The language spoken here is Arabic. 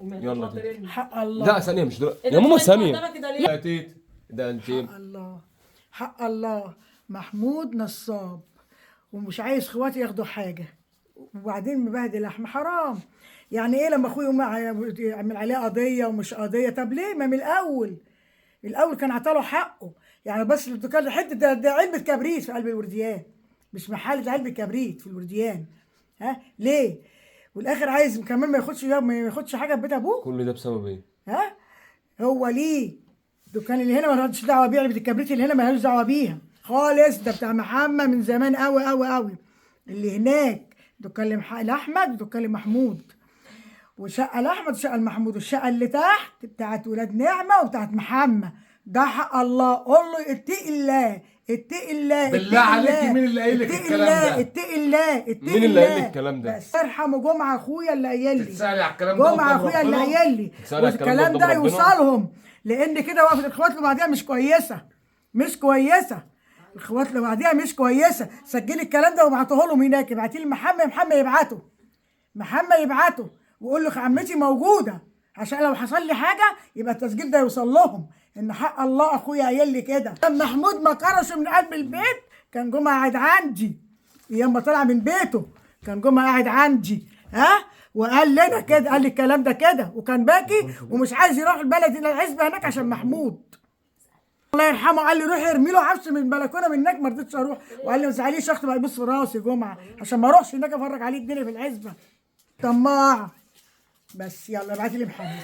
يلا حق الله. لا ثانية مش دلوقتي يا ماما ثانية. لا يا تيت ده انت حق الله، حق الله. محمود نصاب ومش عايز اخواتي ياخدوا حاجه، وبعدين مبهدل لحم حرام. يعني ايه لما اخوي يقوم يعمل عليه قضيه ومش قضيه؟ طب ليه ما من الاول كان عطاله حقه. يعني بس الابتكار حته ده علبه كبريت في قلب الورديان، مش محل، ده علبه كبريت في الورديان. ها ليه؟ والاخر عايز كمان ما ياخدش حاجه في بيت ابوه. كل ده بسبب ايه؟ ها هو ليه الدكان اللي هنا ما لهاش دعوه بيه، علبه الكبريت اللي هنا ما لهاش دعوه بيها خالص، ده بتاع محمد من زمان قوي قوي قوي. اللي هناك دكان لاحمد ودكان لمحمود، وشقه لاحمد وشقه لمحمود، والشقه اللي تحت بتاعت ولاد نعمه وبتاعت محمد. ده حق الله. قول له اتقي الله، اتقي الله، بالله عليكي مين اللي قايل لك الكلام ده؟ اتقي الله، اتقي الله. مين اللي قايل لك الكلام ده؟ بس ارحمه جمعه اخويا اللي قايل لي. تتسالي على الكلام ده جمعه اخويا اللي قايل لي، والكلام ده يوصلهم، لان كده وقفه الاخوات اللي بعديها مش كويسه، مش كويسه. الاخوات اللي بعديها مش كويسه. سجلي الكلام ده وابعتوه لهم هناك، ابعتيه لمحمد، محمد يبعته، محمد يبعته وقول له عمتي موجوده، عشان لو حصل لي حاجه يبقى التسجيل ده يوصل لهم ان حق الله اخويا قايل لي كده. لما محمود ما كرش من قلب البيت كان جمعه قاعد عندي، ايام ما طلع من بيته كان جمعه قاعد عندي، ها، وقال لنا كده، قال لي الكلام ده كده، وكان باكي ومش عايز يروح البلد الى العزبه هناك عشان محمود الله يرحمه. قال لي روح ارمي له عفش من البلكونه من هناك، ما رضيتش اروح، وقال لي ما تزعليش اختي بقى يبص في راسي جمعه عشان ما اروحش هناك افرج عليه الدنيا في العزبه. طماع. بس يلا ابعتي لي محمد.